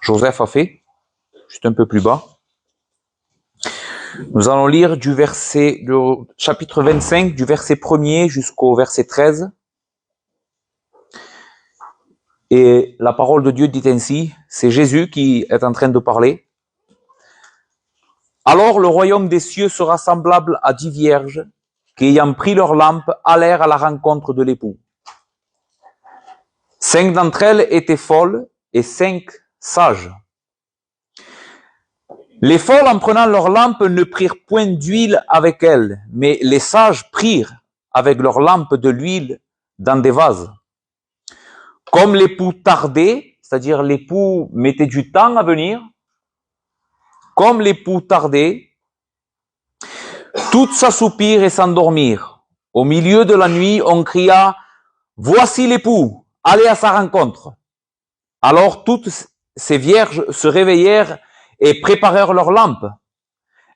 Joseph a fait, juste un peu plus bas. Nous allons lire du chapitre 25, du verset 1er jusqu'au verset 13. Et la parole de Dieu dit ainsi, c'est Jésus qui est en train de parler. Alors le royaume des cieux sera semblable à 10 vierges qui, ayant pris leur lampe, allèrent à la rencontre de l'époux. 5 d'entre elles étaient folles et 5 sages. Les folles, en prenant leur lampe, ne prirent point d'huile avec elles, mais les sages prirent avec leur lampe de l'huile dans des vases. Comme l'époux tardait, c'est-à-dire l'époux mettait du temps à venir, comme l'époux tardait, toutes s'assoupirent et s'endormirent. Au milieu de la nuit, on cria « Voici l'époux, allez à sa rencontre !» Alors toutes ces vierges se réveillèrent et préparèrent leurs lampes.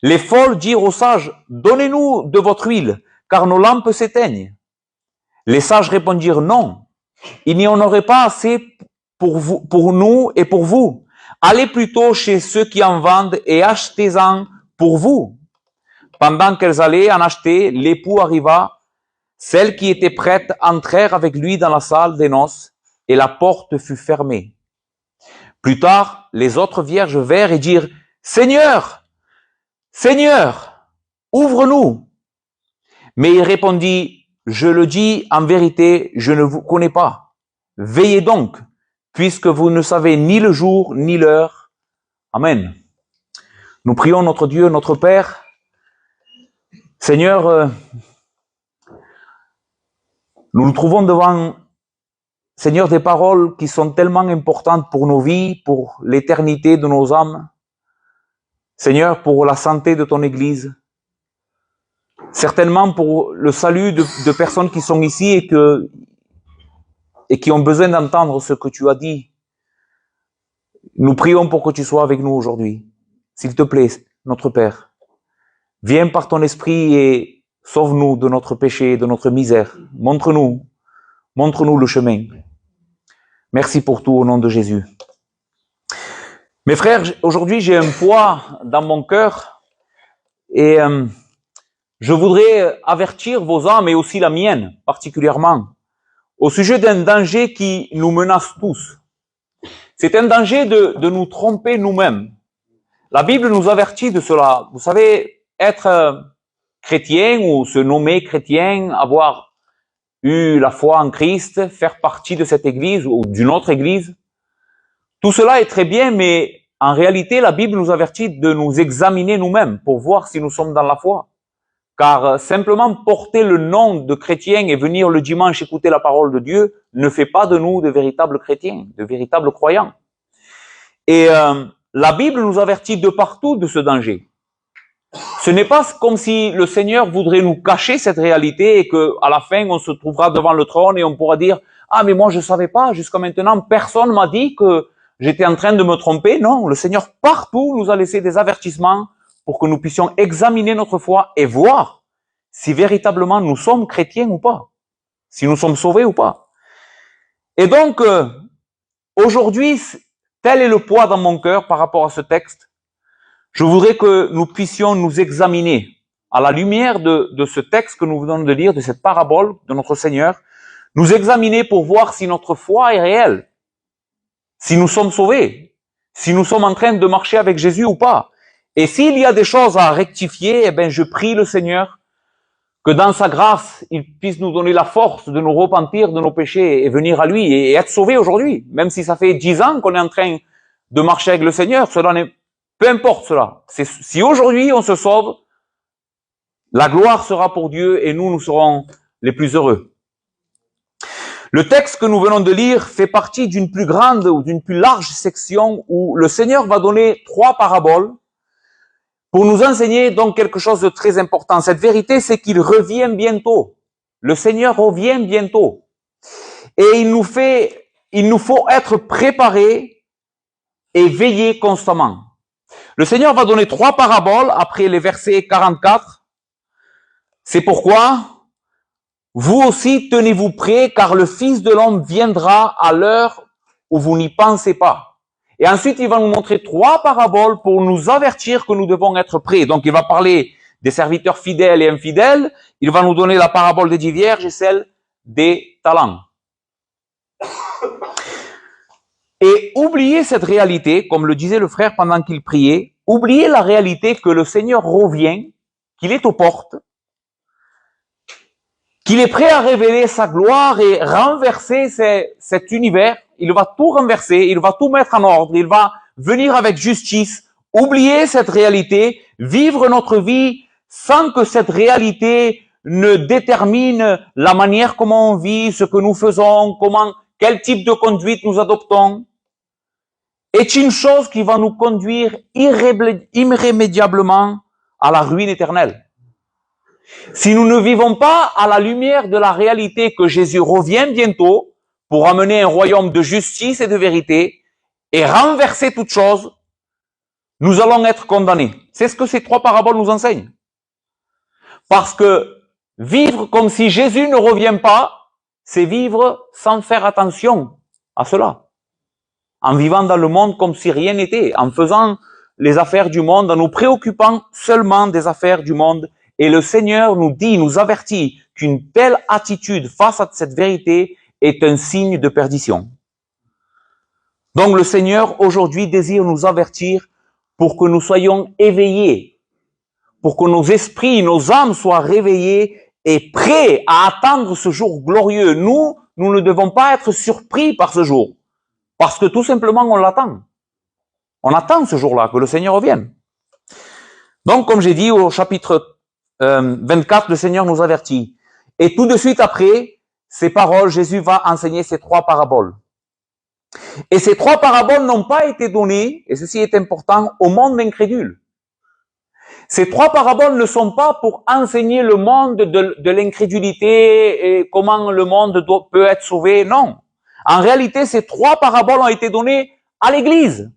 Les folles dirent aux sages, donnez-nous de votre huile, car nos lampes s'éteignent. Les sages répondirent, non, il n'y en aurait pas assez pour nous et pour vous. Allez plutôt chez ceux qui en vendent et achetez-en pour vous. Pendant qu'elles allaient en acheter, l'époux arriva. Celles qui étaient prêtes entrèrent avec lui dans la salle des noces et la porte fut fermée. Plus tard, les autres vierges vinrent et dirent, Seigneur, Seigneur, ouvre-nous. Mais il répondit, je le dis en vérité, je ne vous connais pas. Veillez donc, puisque vous ne savez ni le jour ni l'heure. Amen. Nous prions notre Dieu, notre Père. Seigneur, nous nous trouvons devant Seigneur, des paroles qui sont tellement importantes pour nos vies, pour l'éternité de nos âmes. Seigneur, pour la santé de ton Église. Certainement pour le salut de personnes qui sont ici et qui ont besoin d'entendre ce que tu as dit. Nous prions pour que tu sois avec nous aujourd'hui. S'il te plaît, notre Père, viens par ton esprit et sauve-nous de notre péché, de notre misère. Montre-nous le chemin. Merci pour tout au nom de Jésus. Mes frères, aujourd'hui j'ai un poids dans mon cœur et je voudrais avertir vos âmes et aussi la mienne particulièrement au sujet d'un danger qui nous menace tous. C'est un danger de nous tromper nous-mêmes. La Bible nous avertit de cela. Vous savez, être chrétien ou se nommer chrétien, avoir eu la foi en Christ, faire partie de cette église ou d'une autre église. Tout cela est très bien, mais en réalité, la Bible nous avertit de nous examiner nous-mêmes pour voir si nous sommes dans la foi. Car simplement porter le nom de chrétien et venir le dimanche écouter la parole de Dieu ne fait pas de nous de véritables chrétiens, de véritables croyants. Et la Bible nous avertit de partout de ce danger. Ce n'est pas comme si le Seigneur voudrait nous cacher cette réalité et que à la fin on se trouvera devant le trône et on pourra dire « Ah mais moi je savais pas, jusqu'à maintenant personne m'a dit que j'étais en train de me tromper. » Non, le Seigneur partout nous a laissé des avertissements pour que nous puissions examiner notre foi et voir si véritablement nous sommes chrétiens ou pas, si nous sommes sauvés ou pas. Et donc aujourd'hui, tel est le poids dans mon cœur par rapport à ce texte. Je voudrais que nous puissions nous examiner à la lumière de ce texte que nous venons de lire, de cette parabole de notre Seigneur, nous examiner pour voir si notre foi est réelle, si nous sommes sauvés, si nous sommes en train de marcher avec Jésus ou pas. Et s'il y a des choses à rectifier, eh bien, je prie le Seigneur que dans sa grâce, il puisse nous donner la force de nous repentir de nos péchés et venir à lui et être sauvés aujourd'hui. Même si ça fait 10 ans qu'on est en train de marcher avec le Seigneur, peu importe cela. Si aujourd'hui on se sauve, la gloire sera pour Dieu et nous serons les plus heureux. Le texte que nous venons de lire fait partie d'une plus grande ou d'une plus large section où le Seigneur va donner 3 paraboles pour nous enseigner donc quelque chose de très important. Cette vérité, c'est qu'il revient bientôt. Le Seigneur revient bientôt. Et il nous faut être préparés et veiller constamment. Le Seigneur va donner 3 paraboles après les versets 44. C'est pourquoi vous aussi tenez-vous prêts, car le Fils de l'homme viendra à l'heure où vous n'y pensez pas. Et ensuite, il va nous montrer 3 paraboles pour nous avertir que nous devons être prêts. Donc, il va parler des serviteurs fidèles et infidèles. Il va nous donner la parabole des 10 vierges et celle des talents. Et oubliez cette réalité, comme le disait le frère pendant qu'il priait, oubliez la réalité que le Seigneur revient, qu'il est aux portes, qu'il est prêt à révéler sa gloire et renverser cet univers. Il va tout renverser, il va tout mettre en ordre, il va venir avec justice. Oubliez cette réalité, vivre notre vie sans que cette réalité ne détermine la manière comment on vit, ce que nous faisons, quel type de conduite nous adoptons, est une chose qui va nous conduire irrémédiablement à la ruine éternelle. Si nous ne vivons pas à la lumière de la réalité que Jésus revient bientôt pour amener un royaume de justice et de vérité et renverser toute chose, nous allons être condamnés. C'est ce que ces 3 paraboles nous enseignent. Parce que vivre comme si Jésus ne revient pas, c'est vivre sans faire attention à cela. En vivant dans le monde comme si rien n'était, en faisant les affaires du monde, en nous préoccupant seulement des affaires du monde. Et le Seigneur nous dit, nous avertit qu'une telle attitude face à cette vérité est un signe de perdition. Donc le Seigneur aujourd'hui désire nous avertir pour que nous soyons éveillés, pour que nos esprits, nos âmes soient réveillés et prêts à attendre ce jour glorieux. Nous ne devons pas être surpris par ce jour. Parce que tout simplement, on l'attend. On attend ce jour-là, que le Seigneur revienne. Donc, comme j'ai dit au chapitre 24, le Seigneur nous avertit. Et tout de suite après ces paroles, Jésus va enseigner ces 3 paraboles. Et ces 3 paraboles n'ont pas été données, et ceci est important, au monde incrédule. Ces 3 paraboles ne sont pas pour enseigner le monde de l'incrédulité et comment le monde peut être sauvé, non. En réalité, ces 3 paraboles ont été données à l'Église.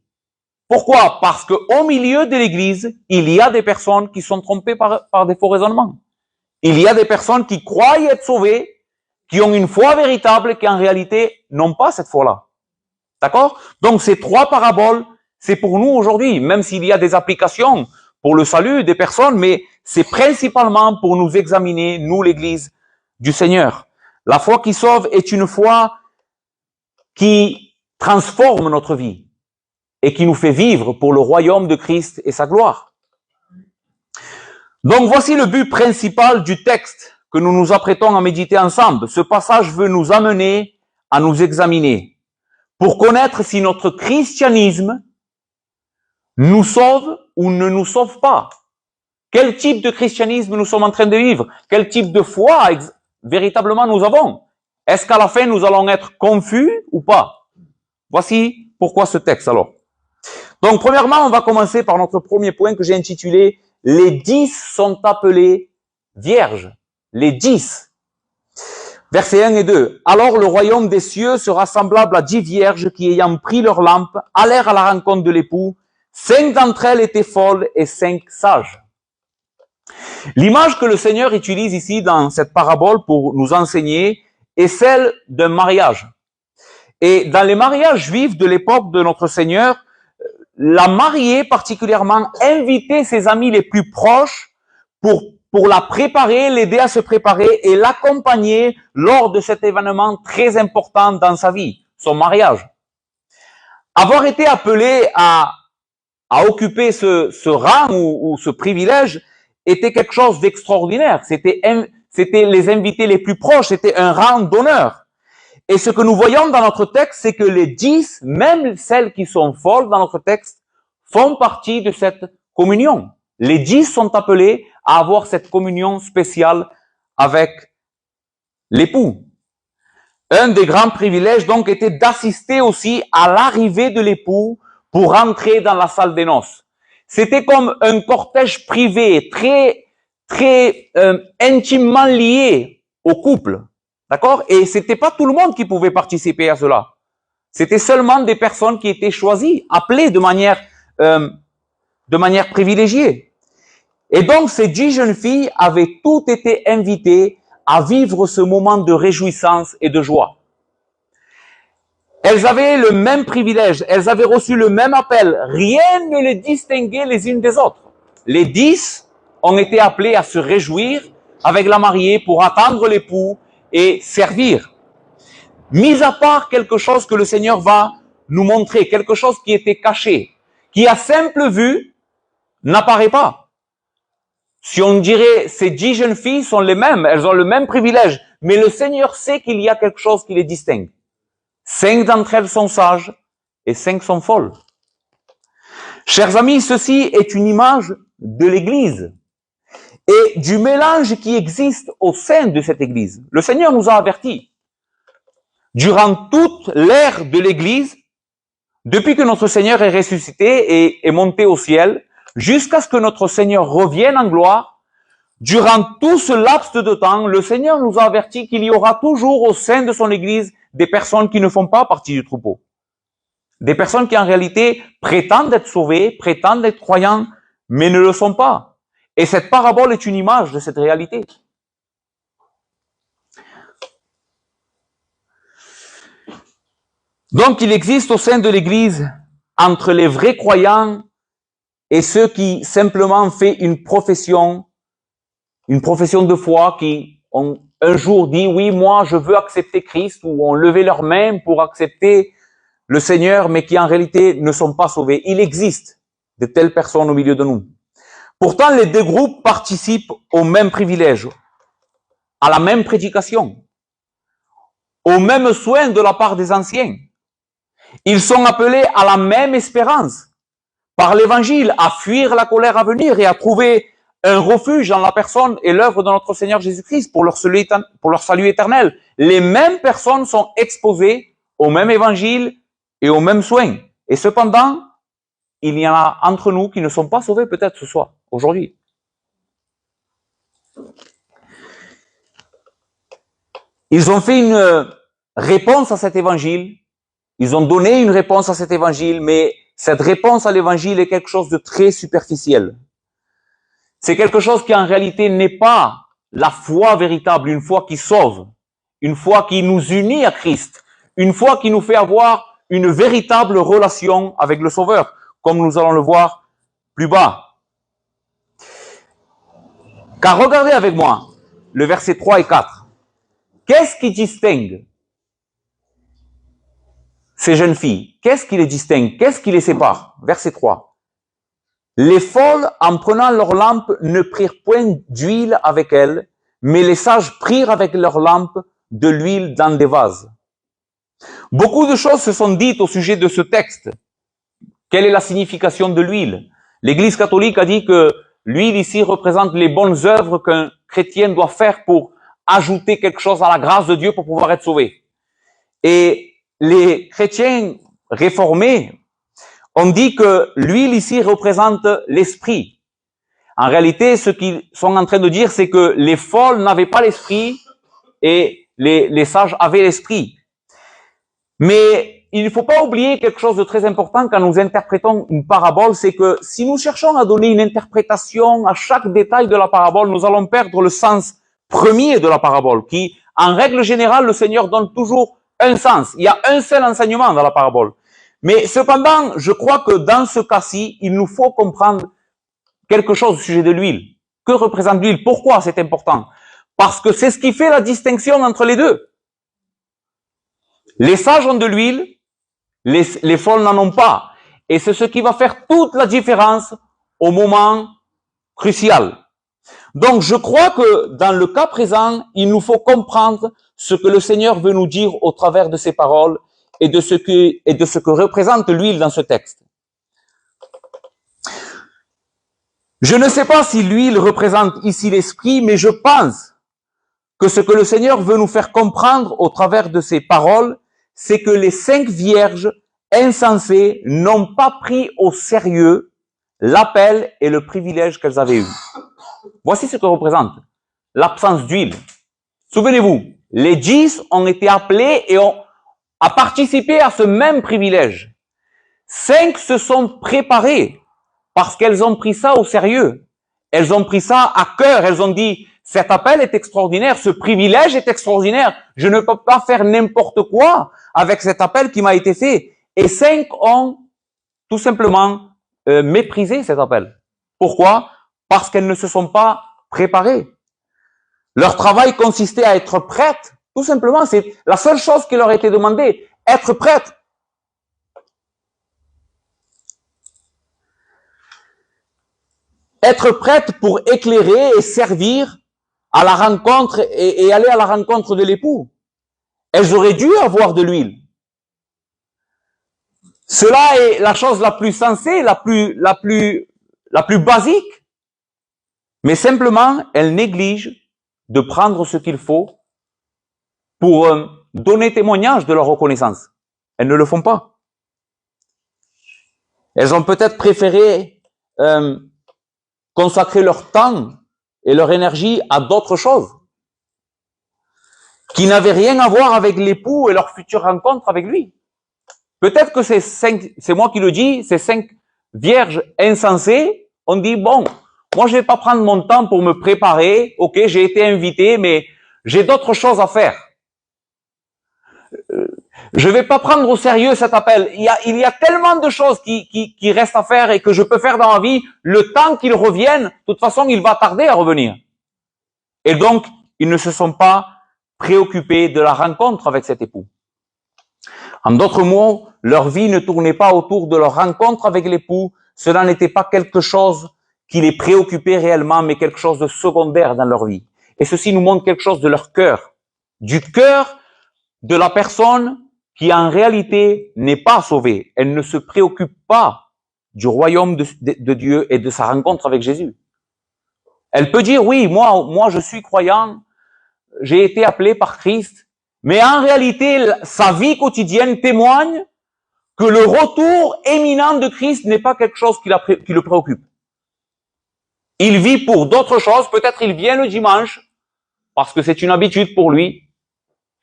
Pourquoi? Parce qu'au milieu de l'Église, il y a des personnes qui sont trompées par des faux raisonnements. Il y a des personnes qui croient être sauvées, qui ont une foi véritable, qui en réalité n'ont pas cette foi-là. D'accord? Donc ces 3 paraboles, c'est pour nous aujourd'hui, même s'il y a des applications pour le salut des personnes, mais c'est principalement pour nous examiner, nous l'Église du Seigneur. La foi qui sauve est une foi qui transforme notre vie et qui nous fait vivre pour le royaume de Christ et sa gloire. Donc voici le but principal du texte que nous nous apprêtons à méditer ensemble. Ce passage veut nous amener à nous examiner pour connaître si notre christianisme nous sauve ou ne nous sauve pas. Quel type de christianisme nous sommes en train de vivre? Quel type de foi véritablement nous avons? Est-ce qu'à la fin, nous allons être confus ou pas? Voici pourquoi ce texte alors. Donc, premièrement, on va commencer par notre premier point que j'ai intitulé « Les 10 sont appelés vierges ». Les 10. Versets 1 et 2. « Alors le royaume des cieux sera semblable à 10 vierges qui, ayant pris leur lampe, allèrent à la rencontre de l'époux. 5 d'entre elles étaient folles et 5 sages. » L'image que le Seigneur utilise ici dans cette parabole pour nous enseigner est celle d'un mariage. Et dans les mariages juifs de l'époque de notre Seigneur, la mariée particulièrement invitait ses amis les plus proches pour la préparer, l'aider à se préparer et l'accompagner lors de cet événement très important dans sa vie, son mariage. Avoir été appelé à occuper ce rang ou ce privilège était quelque chose d'extraordinaire. C'était les invités les plus proches, c'était un rang d'honneur. Et ce que nous voyons dans notre texte, c'est que les 10, même celles qui sont folles dans notre texte, font partie de cette communion. Les 10 sont appelés à avoir cette communion spéciale avec l'époux. Un des grands privilèges donc était d'assister aussi à l'arrivée de l'époux pour entrer dans la salle des noces. C'était comme un cortège privé très intimement lié au couple. D'accord? Et c'était pas tout le monde qui pouvait participer à cela. C'était seulement des personnes qui étaient choisies, appelées de manière privilégiée. Et donc, ces 10 jeunes filles avaient toutes été invitées à vivre ce moment de réjouissance et de joie. Elles avaient le même privilège, elles avaient reçu le même appel. Rien ne les distinguait les unes des autres. Les 10 ont été appelés à se réjouir avec la mariée pour attendre l'époux et servir. Mis à part quelque chose que le Seigneur va nous montrer, quelque chose qui était caché, qui à simple vue n'apparaît pas. Si on dirait ces 10 jeunes filles sont les mêmes, elles ont le même privilège, mais le Seigneur sait qu'il y a quelque chose qui les distingue. 5 d'entre elles sont sages et 5 sont folles. Chers amis, ceci est une image de l'Église et du mélange qui existe au sein de cette Église. Le Seigneur nous a avertis. Durant toute l'ère de l'Église, depuis que notre Seigneur est ressuscité et est monté au ciel, jusqu'à ce que notre Seigneur revienne en gloire, durant tout ce laps de temps, le Seigneur nous a avertis qu'il y aura toujours au sein de son Église des personnes qui ne font pas partie du troupeau. Des personnes qui en réalité prétendent être sauvées, prétendent être croyants, mais ne le sont pas. Et cette parabole est une image de cette réalité. Donc il existe au sein de l'Église, entre les vrais croyants et ceux qui simplement font une profession de foi, qui ont un jour dit oui, moi je veux accepter Christ, ou ont levé leurs mains pour accepter le Seigneur, mais qui en réalité ne sont pas sauvés. Il existe de telles personnes au milieu de nous. Pourtant, les deux groupes participent au même privilège, à la même prédication, au même soin de la part des anciens. Ils sont appelés à la même espérance, par l'Évangile, à fuir la colère à venir et à trouver un refuge en la personne et l'œuvre de notre Seigneur Jésus-Christ pour leur salut éternel. Les mêmes personnes sont exposées au même Évangile et au même soin. Et cependant, il y en a entre nous qui ne sont pas sauvés peut-être ce soir, aujourd'hui. Ils ont fait une réponse à cet Évangile. Ils ont donné une réponse à cet Évangile, mais cette réponse à l'Évangile est quelque chose de très superficiel. C'est quelque chose qui en réalité n'est pas la foi véritable, une foi qui sauve, une foi qui nous unit à Christ, une foi qui nous fait avoir une véritable relation avec le Sauveur, comme nous allons le voir plus bas. Car regardez avec moi le verset 3 et 4. Qu'est-ce qui distingue ces jeunes filles? Qu'est-ce qui les distingue? Qu'est-ce qui les sépare? Verset 3. Les folles, en prenant leur lampe, ne prirent point d'huile avec elles, mais les sages prirent avec leur lampe de l'huile dans des vases. Beaucoup de choses se sont dites au sujet de ce texte. Quelle est la signification de l'huile? L'Église catholique a dit que l'huile ici représente les bonnes œuvres qu'un chrétien doit faire pour ajouter quelque chose à la grâce de Dieu pour pouvoir être sauvé. Et les chrétiens réformés on dit que l'huile ici représente l'esprit. En réalité, ce qu'ils sont en train de dire, c'est que les folles n'avaient pas l'esprit et les sages avaient l'esprit. Mais il ne faut pas oublier quelque chose de très important quand nous interprétons une parabole, c'est que si nous cherchons à donner une interprétation à chaque détail de la parabole, nous allons perdre le sens premier de la parabole, qui, en règle générale, le Seigneur donne toujours un sens. Il y a un seul enseignement dans la parabole. Mais cependant, je crois que dans ce cas-ci, il nous faut comprendre quelque chose au sujet de l'huile. Que représente l'huile? Pourquoi c'est important? Parce que c'est ce qui fait la distinction entre les deux. Les sages ont de l'huile, les folles n'en ont pas. Et c'est ce qui va faire toute la différence au moment crucial. Donc je crois que dans le cas présent, il nous faut comprendre ce que le Seigneur veut nous dire au travers de ces paroles et de ce que représente l'huile dans ce texte. Je ne sais pas si l'huile représente ici l'esprit, mais je pense que ce que le Seigneur veut nous faire comprendre au travers de ces paroles, c'est que les 5 vierges insensées n'ont pas pris au sérieux l'appel et le privilège qu'elles avaient eu. Voici ce que représente l'absence d'huile. Souvenez-vous, les 10 ont été appelés et ont participé à ce même privilège. 5 se sont préparés parce qu'elles ont pris ça au sérieux. elles ont pris ça à cœur. Elles ont dit, cet appel est extraordinaire, ce privilège est extraordinaire. Je ne peux pas faire n'importe quoi avec cet appel qui m'a été fait. Et 5 ont tout simplement méprisé cet appel. Pourquoi? Parce qu'elles ne se sont pas préparées. Leur travail consistait à être prêtes. Tout simplement, c'est la seule chose qui leur a été demandée. Être prêtes. Être prête pour éclairer et servir à la rencontre et aller à la rencontre de l'époux. Elles auraient dû avoir de l'huile. Cela est la chose la plus sensée, la plus basique. Mais simplement, elles négligent de prendre ce qu'il faut pour donner témoignage de leur reconnaissance. Elles ne le font pas. Elles ont peut-être préféré consacrer leur temps et leur énergie à d'autres choses qui n'avaient rien à voir avec l'époux et leur future rencontre avec lui. Peut-être que c'est moi qui le dis, ces 5 vierges insensées ont dit, bon, moi je vais pas prendre mon temps pour me préparer, ok, j'ai été invité, mais j'ai d'autres choses à faire. Je vais pas prendre au sérieux cet appel. Il y a tellement de choses qui restent à faire et que je peux faire dans ma vie. Le temps qu'il revienne, de toute façon, il va tarder à revenir. Et donc, ils ne se sont pas préoccupés de la rencontre avec cet époux. En d'autres mots, leur vie ne tournait pas autour de leur rencontre avec l'époux. Cela n'était pas quelque chose qui les préoccupait réellement, mais quelque chose de secondaire dans leur vie. Et ceci nous montre quelque chose de leur cœur. Du cœur de la personne qui en réalité n'est pas sauvée. Elle ne se préoccupe pas du royaume de Dieu et de sa rencontre avec Jésus. Elle peut dire, oui, moi je suis croyant, j'ai été appelé par Christ, mais en réalité, sa vie quotidienne témoigne que le retour éminent de Christ n'est pas quelque chose qui le préoccupe. Il vit pour d'autres choses, peut-être il vient le dimanche, parce que c'est une habitude pour lui,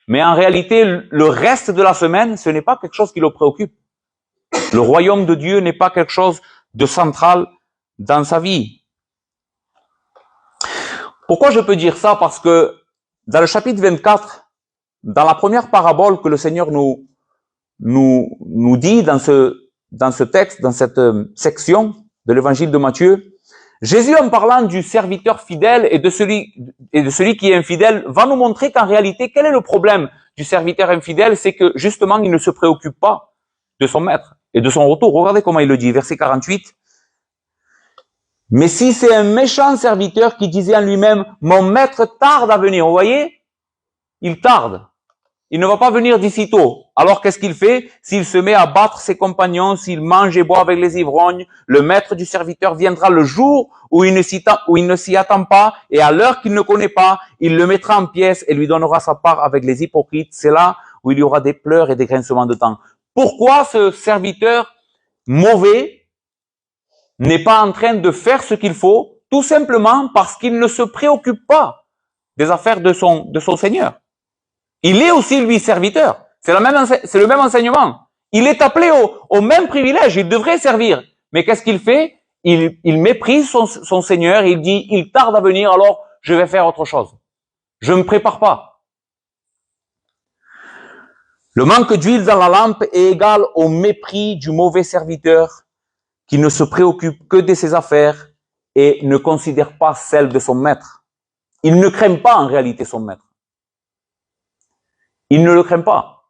mais en réalité, le reste de la semaine, ce n'est pas quelque chose qui le préoccupe. Le royaume de Dieu n'est pas quelque chose de central dans sa vie. Pourquoi je peux dire ça? Parce que dans le chapitre 24, dans la première parabole que le Seigneur nous dit dans ce texte, dans cette section de l'évangile de Matthieu, Jésus, en parlant du serviteur fidèle et de celui qui est infidèle, va nous montrer qu'en réalité, quel est le problème du serviteur infidèle? C'est que, justement, il ne se préoccupe pas de son maître et de son retour. Regardez comment il le dit, verset 48. Mais si c'est un méchant serviteur qui disait en lui-même, mon maître tarde à venir, vous voyez? Il tarde. Il ne va pas venir d'ici tôt. Alors qu'est-ce qu'il fait? S'il se met à battre ses compagnons, s'il mange et boit avec les ivrognes, le maître du serviteur viendra le jour où il ne s'y attend pas et à l'heure qu'il ne connaît pas, il le mettra en pièces et lui donnera sa part avec les hypocrites. C'est là où il y aura des pleurs et des grincements de dents. Pourquoi ce serviteur mauvais n'est pas en train de faire ce qu'il faut? Tout simplement parce qu'il ne se préoccupe pas des affaires de son Seigneur. Il est aussi, lui, serviteur. C'est le même enseignement. Il est appelé au même privilège. Il devrait servir. Mais qu'est-ce qu'il fait? Il méprise son Seigneur et il dit, il tarde à venir, alors je vais faire autre chose. Je ne me prépare pas. Le manque d'huile dans la lampe est égal au mépris du mauvais serviteur qui ne se préoccupe que de ses affaires et ne considère pas celles de son maître. Il ne craint pas en réalité son maître. Il ne le craint pas.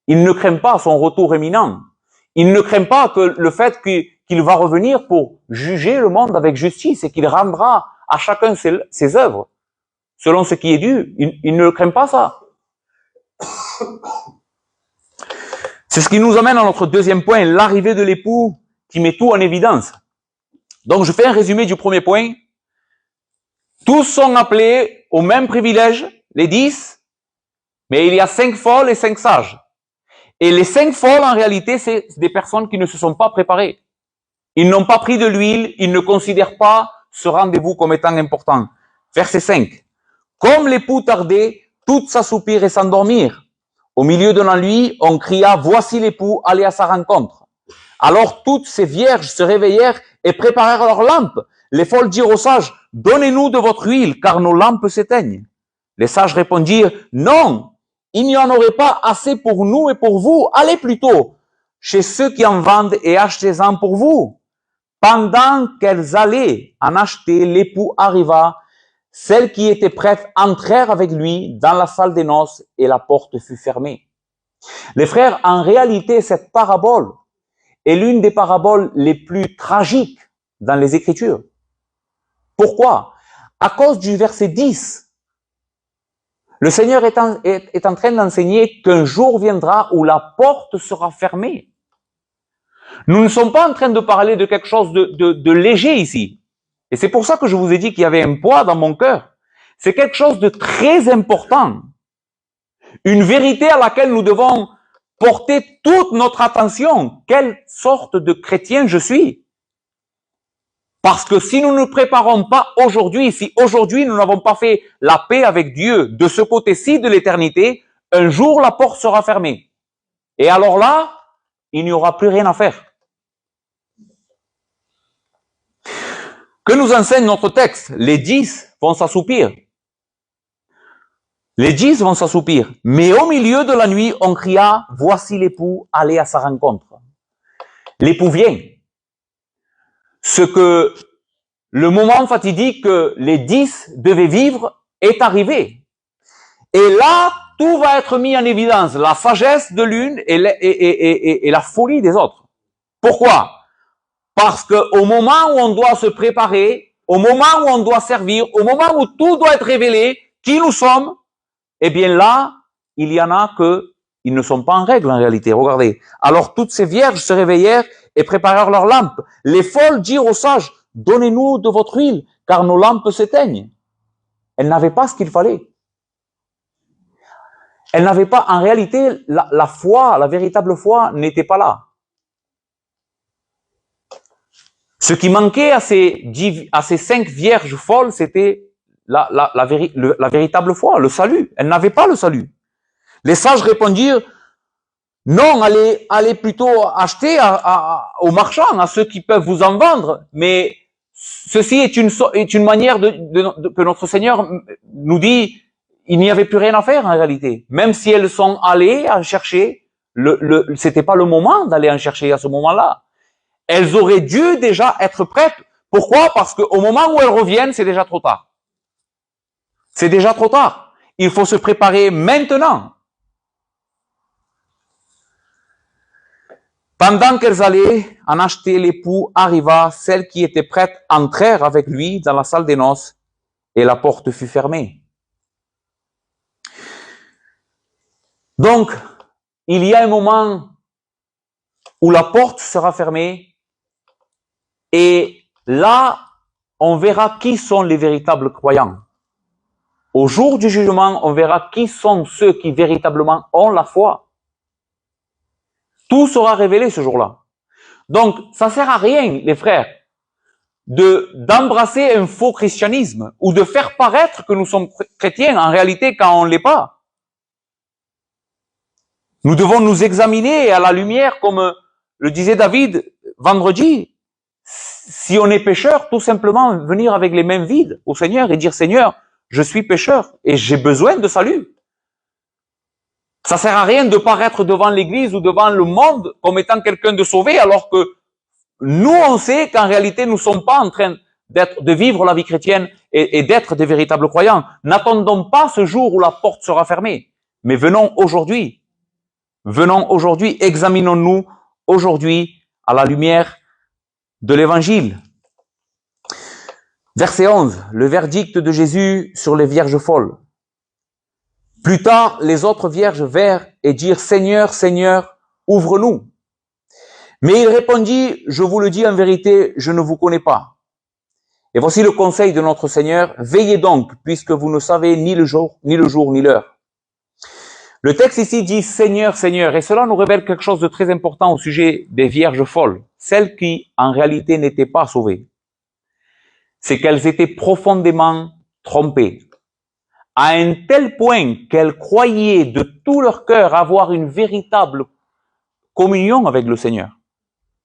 Il ne craint pas son retour éminent. Il ne craint pas que le fait qu'il va revenir pour juger le monde avec justice et qu'il rendra à chacun ses œuvres selon ce qui est dû. Il ne le craint pas ça. C'est ce qui nous amène à notre deuxième point, l'arrivée de l'époux qui met tout en évidence. Donc je fais un résumé du premier point. Tous sont appelés au même privilège, les 10, mais il y a 5 folles et 5 sages. Et les 5 folles, en réalité, c'est des personnes qui ne se sont pas préparées. Ils n'ont pas pris de l'huile, ils ne considèrent pas ce rendez-vous comme étant important. Verset 5. Comme l'époux tardait, toutes s'assoupirent et s'endormirent. Au milieu de la nuit, on cria, voici l'époux, allez à sa rencontre. Alors toutes ces vierges se réveillèrent et préparèrent leurs lampes. Les folles dirent aux sages, donnez-nous de votre huile, car nos lampes s'éteignent. Les sages répondirent, non, il n'y en aurait pas assez pour nous et pour vous. Allez plutôt chez ceux qui en vendent et achetez-en pour vous. Pendant qu'elles allaient en acheter, l'époux arriva. Celles qui étaient prêtes entrèrent avec lui dans la salle des noces et la porte fut fermée. Les frères, en réalité, cette parabole est l'une des paraboles les plus tragiques dans les Écritures. Pourquoi? À cause du verset 10. Le Seigneur est en train d'enseigner qu'un jour viendra où la porte sera fermée. Nous ne sommes pas en train de parler de quelque chose de léger ici. Et c'est pour ça que je vous ai dit qu'il y avait un poids dans mon cœur. C'est quelque chose de très important. Une vérité à laquelle nous devons porter toute notre attention. Quelle sorte de chrétien je suis? Parce que si nous ne nous préparons pas aujourd'hui, si aujourd'hui nous n'avons pas fait la paix avec Dieu de ce côté-ci de l'éternité, un jour la porte sera fermée. Et alors là, il n'y aura plus rien à faire. Que nous enseigne notre texte? Les 10 vont s'assoupir. Les 10 vont s'assoupir. Mais au milieu de la nuit, on cria, voici l'époux, allez à sa rencontre. L'époux vient. Ce que le moment fatidique que les 10 devaient vivre est arrivé. Et là, tout va être mis en évidence. La sagesse de l'une et la folie des autres. Pourquoi? Parce que au moment où on doit se préparer, au moment où on doit servir, au moment où tout doit être révélé, qui nous sommes, eh bien là, il y en a ils ne sont pas en règle en réalité. Regardez. Alors toutes ces vierges se réveillèrent et préparèrent leurs lampes. Les folles dirent aux sages, donnez-nous de votre huile, car nos lampes s'éteignent. Elles n'avaient pas ce qu'il fallait. Elles n'avaient pas, en réalité, la foi, la véritable foi n'était pas là. Ce qui manquait à ces 5 vierges folles, c'était la véritable foi, le salut. Elles n'avaient pas le salut. Les sages répondirent, non, allez plutôt acheter aux marchands, à ceux qui peuvent vous en vendre. Mais ceci est une manière que notre Seigneur nous dit, il n'y avait plus rien à faire en réalité. Même si elles sont allées en chercher, c'était pas le moment d'aller en chercher à ce moment-là. Elles auraient dû déjà être prêtes. Pourquoi? Parce qu'au moment où elles reviennent, c'est déjà trop tard. C'est déjà trop tard. Il faut se préparer maintenant. Pendant qu'elles allaient en acheter, l'époux arriva, celles qui étaient prêtes entrèrent avec lui dans la salle des noces et la porte fut fermée. Donc, il y a un moment où la porte sera fermée et là, on verra qui sont les véritables croyants. Au jour du jugement, on verra qui sont ceux qui véritablement ont la foi. Tout sera révélé ce jour-là. Donc, ça sert à rien, les frères, d'embrasser un faux christianisme ou de faire paraître que nous sommes chrétiens en réalité quand on ne l'est pas. Nous devons nous examiner à la lumière, comme le disait David vendredi. Si on est pécheur, tout simplement venir avec les mains vides au Seigneur et dire, Seigneur, je suis pécheur et j'ai besoin de salut. Ça sert à rien de paraître devant l'église ou devant le monde comme étant quelqu'un de sauvé, alors que nous, on sait qu'en réalité, nous ne sommes pas en train de vivre la vie chrétienne et d'être des véritables croyants. N'attendons pas ce jour où la porte sera fermée, mais venons aujourd'hui. Venons aujourd'hui, examinons-nous aujourd'hui à la lumière de l'évangile. Verset 11, le verdict de Jésus sur les vierges folles. Plus tard, les autres vierges vinrent et dirent, Seigneur, Seigneur, ouvre-nous. Mais il répondit, je vous le dis en vérité, je ne vous connais pas. Et voici le conseil de notre Seigneur, veillez donc, puisque vous ne savez ni le jour, ni l'heure. Le texte ici dit Seigneur, Seigneur, et cela nous révèle quelque chose de très important au sujet des vierges folles, celles qui en réalité n'étaient pas sauvées. C'est qu'elles étaient profondément trompées, à un tel point qu'elles croyaient de tout leur cœur avoir une véritable communion avec le Seigneur.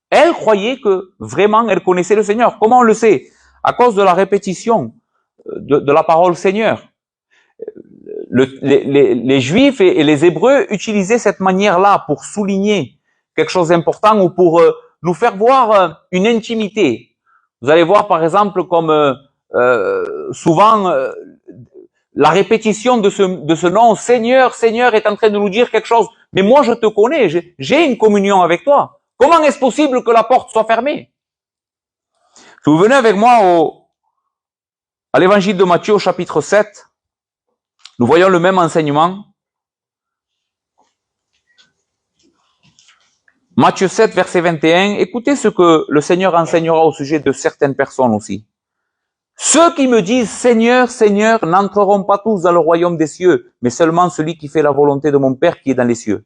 Elles croyaient que vraiment elles connaissaient le Seigneur. Comment on le sait? à cause de la répétition de la parole Seigneur. Les Juifs et les Hébreux utilisaient cette manière-là pour souligner quelque chose d'important ou pour nous faire voir une intimité. Vous allez voir par exemple comme souvent la répétition de ce nom Seigneur, Seigneur est en train de nous dire quelque chose. Mais moi je te connais, j'ai une communion avec toi. Comment est-ce possible que la porte soit fermée? Si vous venez avec moi à l'évangile de Matthieu au chapitre 7, nous voyons le même enseignement. Matthieu 7, verset 21. Écoutez ce que le Seigneur enseignera au sujet de certaines personnes aussi. Ceux qui me disent Seigneur, Seigneur, n'entreront pas tous dans le royaume des cieux, mais seulement celui qui fait la volonté de mon Père qui est dans les cieux.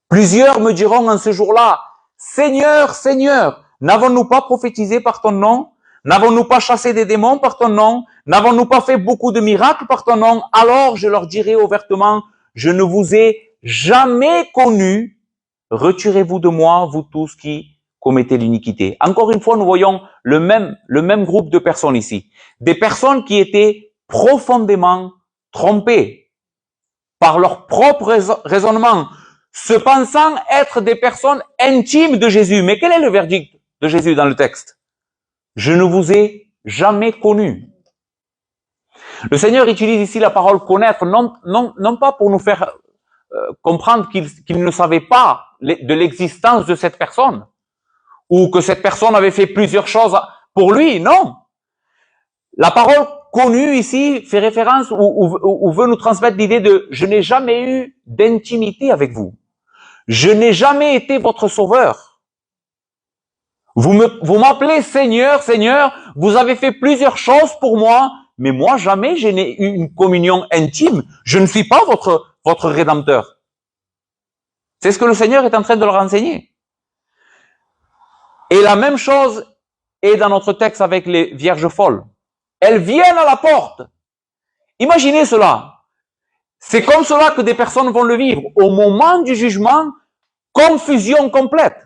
Plusieurs me diront en ce jour-là, Seigneur, Seigneur, n'avons-nous pas prophétisé par ton nom? N'avons-nous pas chassé des démons par ton nom? N'avons-nous pas fait beaucoup de miracles par ton nom? Alors je leur dirai ouvertement, je ne vous ai jamais connu. Retirez-vous de moi, vous tous qui commettez l'iniquité. Encore une fois, nous voyons le même groupe de personnes ici. Des personnes qui étaient profondément trompées par leur propre raisonnement, se pensant être des personnes intimes de Jésus. Mais quel est le verdict de Jésus dans le texte? Je ne vous ai jamais connu. Le Seigneur utilise ici la parole connaître, non pas pour nous faire comprendre qu'il ne savait pas de l'existence de cette personne, ou que cette personne avait fait plusieurs choses pour lui, non. La parole connue ici fait référence ou veut nous transmettre l'idée de « je n'ai jamais eu d'intimité avec vous ». Je n'ai jamais été votre sauveur. Vous m'appelez Seigneur, Seigneur, vous avez fait plusieurs choses pour moi, mais moi jamais je n'ai eu une communion intime. Je ne suis pas votre rédempteur. C'est ce que le Seigneur est en train de leur enseigner. Et la même chose est dans notre texte avec les vierges folles. Elles viennent à la porte. Imaginez cela. C'est comme cela que des personnes vont le vivre. Au moment du jugement, confusion complète.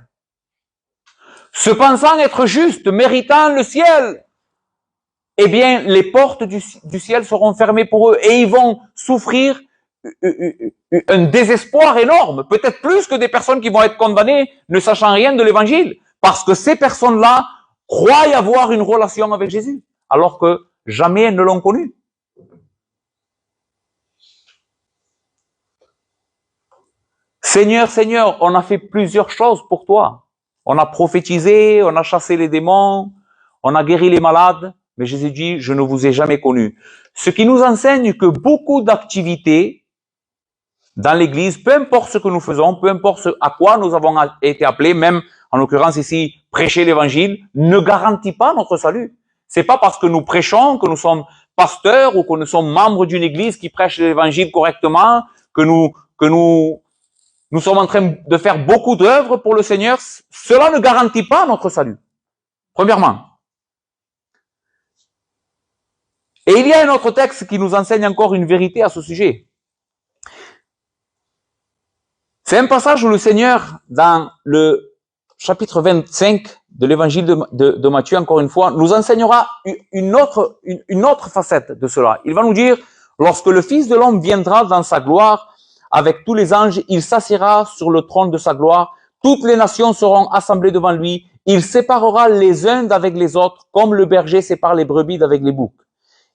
Se pensant être juste, méritant le ciel, eh bien, les portes du ciel seront fermées pour eux et ils vont souffrir un désespoir énorme, peut-être plus que des personnes qui vont être condamnées ne sachant rien de l'évangile, parce que ces personnes-là croient avoir une relation avec Jésus, alors que jamais elles ne l'ont connu. Seigneur, Seigneur, on a fait plusieurs choses pour toi. On a prophétisé, on a chassé les démons, on a guéri les malades, mais Jésus dit, je ne vous ai jamais connu. Ce qui nous enseigne que beaucoup d'activités dans l'Église, peu importe ce que nous faisons, peu importe à quoi nous avons été appelés, même en l'occurrence ici, prêcher l'Évangile, ne garantit pas notre salut. C'est pas parce que nous prêchons, que nous sommes pasteurs ou que nous sommes membres d'une Église qui prêche l'Évangile correctement, que nous sommes en train de faire beaucoup d'œuvres pour le Seigneur. Cela ne garantit pas notre salut. Premièrement. Et il y a un autre texte qui nous enseigne encore une vérité à ce sujet. C'est un passage où le Seigneur, dans le chapitre 25 de l'évangile de Matthieu, encore une fois, nous enseignera une autre facette de cela. Il va nous dire, lorsque le Fils de l'homme viendra dans sa gloire, avec tous les anges, il s'assiera sur le trône de sa gloire, toutes les nations seront assemblées devant lui, il séparera les uns d'avec les autres, comme le berger sépare les brebis d'avec les boucs.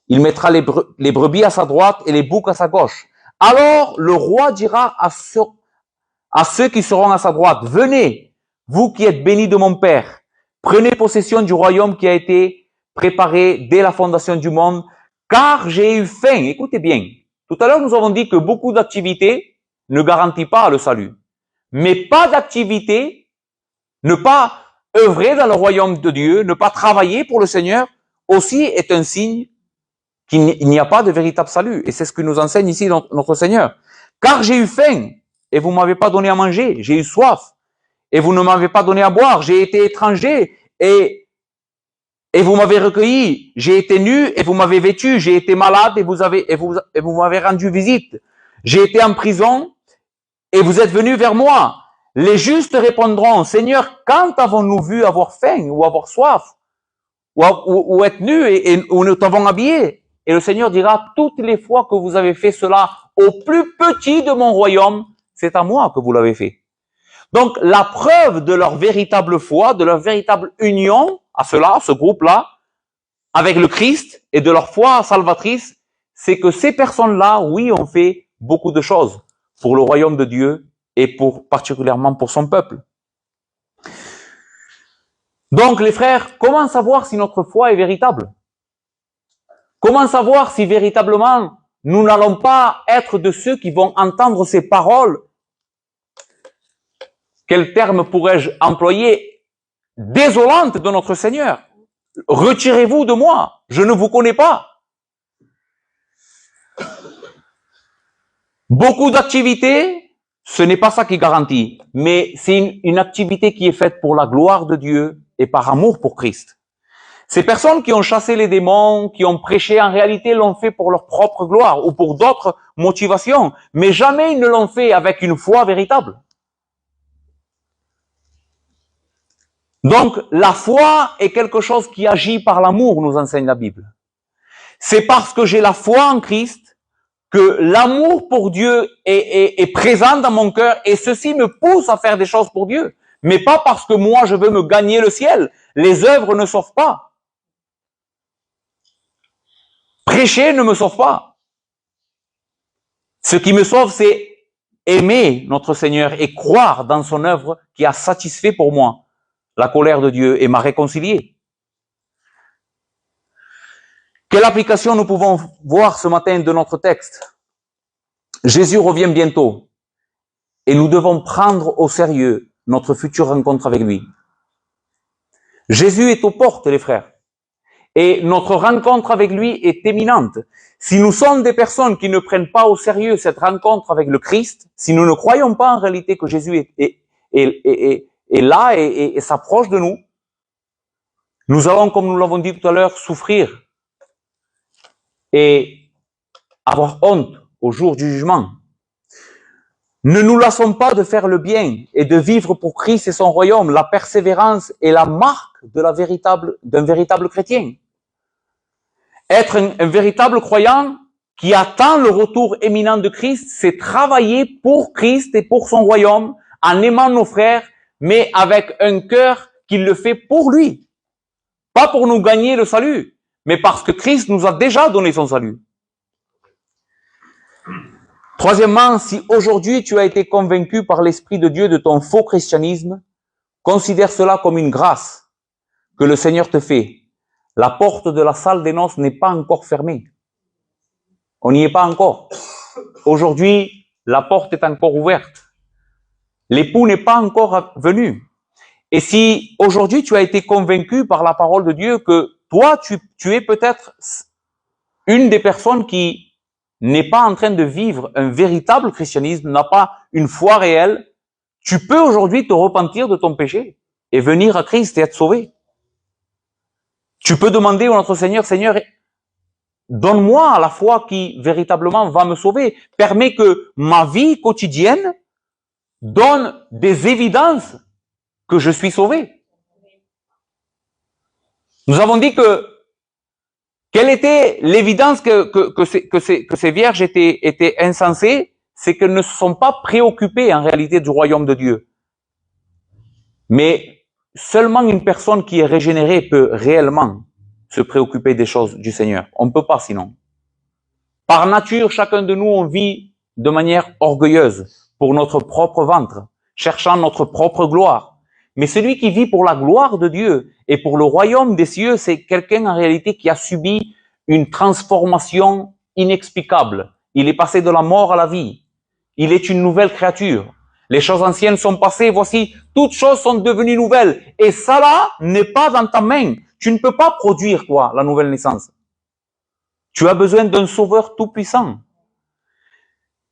Il mettra les brebis à sa droite et les boucs à sa gauche. Alors le roi dira à ceux qui seront à sa droite, venez, vous qui êtes bénis de mon Père, prenez possession du royaume qui a été préparé dès la fondation du monde, car j'ai eu faim. Écoutez bien, tout à l'heure nous avons dit que beaucoup d'activités ne garantissent pas le salut. Mais pas d'activité, ne pas œuvrer dans le royaume de Dieu, ne pas travailler pour le Seigneur, aussi est un signe qu'il n'y a pas de véritable salut. Et c'est ce que nous enseigne ici notre Seigneur. Car j'ai eu faim, et vous m'avez pas donné à manger. J'ai eu soif, et vous ne m'avez pas donné à boire. J'ai été étranger, et vous m'avez recueilli. J'ai été nu, et vous m'avez vêtu. J'ai été malade, et vous m'avez rendu visite. J'ai été en prison, et vous êtes venus vers moi. Les justes répondront, Seigneur, quand avons-nous vu avoir faim ou avoir soif, ou être nu ou nous t'avons habillé. Et le Seigneur dira, toutes les fois que vous avez fait cela au plus petit de mon royaume, c'est à moi que vous l'avez fait. Donc, la preuve de leur véritable foi, de leur véritable union à ce groupe-là, avec le Christ et de leur foi salvatrice, c'est que ces personnes-là, oui, ont fait beaucoup de choses pour le royaume de Dieu et particulièrement pour son peuple. Donc, les frères, comment savoir si notre foi est véritable? Comment savoir si véritablement nous n'allons pas être de ceux qui vont entendre ces paroles? Quel terme pourrais-je employer? Désolantes de notre Seigneur. Retirez-vous de moi, je ne vous connais pas. Beaucoup d'activités, ce n'est pas ça qui garantit, mais c'est une activité qui est faite pour la gloire de Dieu et par amour pour Christ. Ces personnes qui ont chassé les démons, qui ont prêché, en réalité l'ont fait pour leur propre gloire ou pour d'autres motivations, mais jamais ils ne l'ont fait avec une foi véritable. Donc, la foi est quelque chose qui agit par l'amour, nous enseigne la Bible. C'est parce que j'ai la foi en Christ que l'amour pour Dieu est présent dans mon cœur et ceci me pousse à faire des choses pour Dieu. Mais pas parce que moi je veux me gagner le ciel. Les œuvres ne sauvent pas. Prêcher ne me sauve pas. Ce qui me sauve, c'est aimer notre Seigneur et croire dans son œuvre qui a satisfait pour moi la colère de Dieu et m'a réconcilié. Quelle application nous pouvons voir ce matin de notre texte? Jésus revient bientôt et nous devons prendre au sérieux notre future rencontre avec lui. Jésus est aux portes, les frères, et notre rencontre avec lui est imminente. Si nous sommes des personnes qui ne prennent pas au sérieux cette rencontre avec le Christ, si nous ne croyons pas en réalité que Jésus est là et s'approche de nous, nous allons, comme nous l'avons dit tout à l'heure, souffrir et avoir honte au jour du jugement. Ne nous lassons pas de faire le bien et de vivre pour Christ et son royaume. La persévérance est la marque d'un véritable chrétien. Être un véritable croyant qui attend le retour éminent de Christ, c'est travailler pour Christ et pour son royaume en aimant nos frères, mais avec un cœur qui le fait pour lui. Pas pour nous gagner le salut, mais parce que Christ nous a déjà donné son salut. Troisièmement, si aujourd'hui tu as été convaincu par l'Esprit de Dieu de ton faux christianisme, considère cela comme une grâce que le Seigneur te fait. La porte de la salle des noces n'est pas encore fermée. On n'y est pas encore. Aujourd'hui, la porte est encore ouverte. L'époux n'est pas encore venu. Et si aujourd'hui tu as été convaincu par la parole de Dieu que toi, tu es peut-être une des personnes qui n'est pas en train de vivre un véritable christianisme, n'a pas une foi réelle, tu peux aujourd'hui te repentir de ton péché et venir à Christ et être sauvé. Tu peux demander à notre Seigneur, Seigneur, donne-moi la foi qui véritablement va me sauver. Permets que ma vie quotidienne donne des évidences que je suis sauvé. Nous avons dit quelle était l'évidence que ces vierges étaient insensées? C'est qu'elles ne se sont pas préoccupées en réalité du royaume de Dieu. Mais seulement une personne qui est régénérée peut réellement se préoccuper des choses du Seigneur. On ne peut pas sinon. Par nature, chacun de nous, on vit de manière orgueilleuse pour notre propre ventre, cherchant notre propre gloire. Mais celui qui vit pour la gloire de Dieu et pour le royaume des cieux, c'est quelqu'un en réalité qui a subi une transformation inexplicable. Il est passé de la mort à la vie. Il est une nouvelle créature. Les choses anciennes sont passées, voici, toutes choses sont devenues nouvelles. Et ça là n'est pas dans ta main. Tu ne peux pas produire, toi, la nouvelle naissance. Tu as besoin d'un sauveur tout-puissant.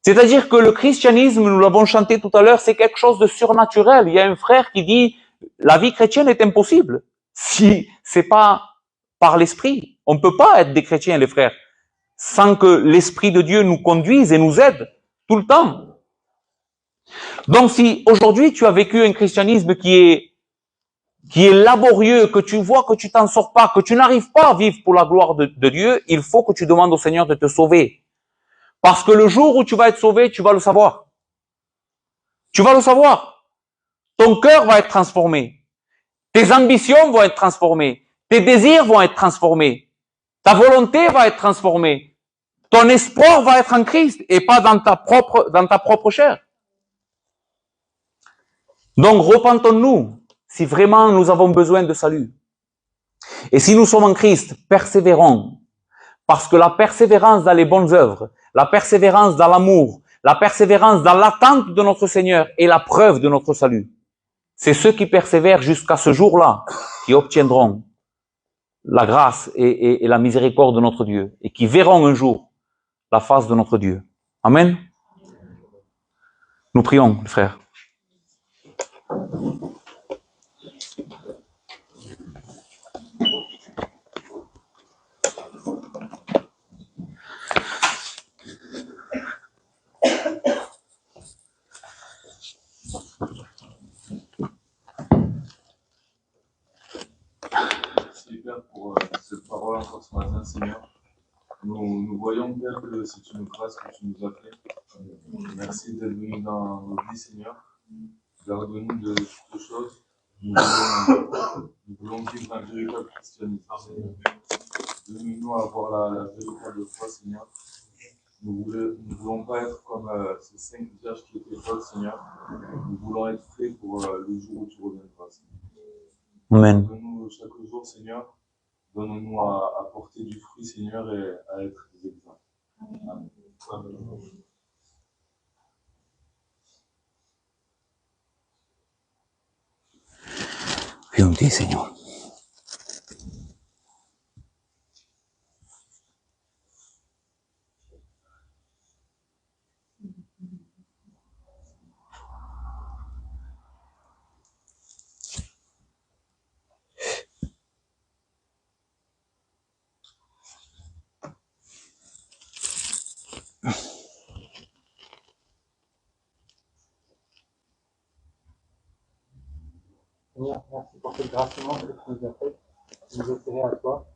C'est-à-dire que le christianisme, nous l'avons chanté tout à l'heure, c'est quelque chose de surnaturel. Il y a un frère qui dit, la vie chrétienne est impossible si c'est pas par l'esprit. On ne peut pas être des chrétiens, les frères, sans que l'Esprit de Dieu nous conduise et nous aide tout le temps. Donc si aujourd'hui tu as vécu un christianisme qui est qui est laborieux, que tu vois que tu t'en sors pas, que tu n'arrives pas à vivre pour la gloire de Dieu, il faut que tu demandes au Seigneur de te sauver. Parce que le jour où tu vas être sauvé, tu vas le savoir. Tu vas le savoir. Ton cœur va être transformé. Tes ambitions vont être transformées. Tes désirs vont être transformés. Ta volonté va être transformée. Ton espoir va être en Christ et pas dans ta propre chair. Donc, repentons-nous si vraiment nous avons besoin de salut. Et si nous sommes en Christ, persévérons. Parce que la persévérance dans les bonnes œuvres, la persévérance dans l'amour, la persévérance dans l'attente de notre Seigneur est la preuve de notre salut. C'est ceux qui persévèrent jusqu'à ce jour-là qui obtiendront la grâce et la miséricorde de notre Dieu et qui verront un jour la face de notre Dieu. Amen. Nous prions, frères. Père, pour cette parole encore ce matin, Seigneur. Nous voyons, Père, que c'est une grâce que tu nous as fait. Merci d'être venu dans nos vies, Seigneur. Garde-nous de toutes choses. Nous voulons vivre un véritable christianisme, Seigneur. Donne-nous à avoir la véritable foi, Seigneur. Nous ne voulons pas être comme ces 5 vierges qui étaient folles, Seigneur. Nous voulons être prêts pour le jour où tu reviendras, Seigneur. Amen. Donne-nous chaque jour, Seigneur. Donne-nous à porter du fruit, Seigneur, et à être des exemples. Amen. Prions Dieu, Seigneur. Seigneur, merci pour cette grâce immense que tu nous as faite, de nous offrir à toi.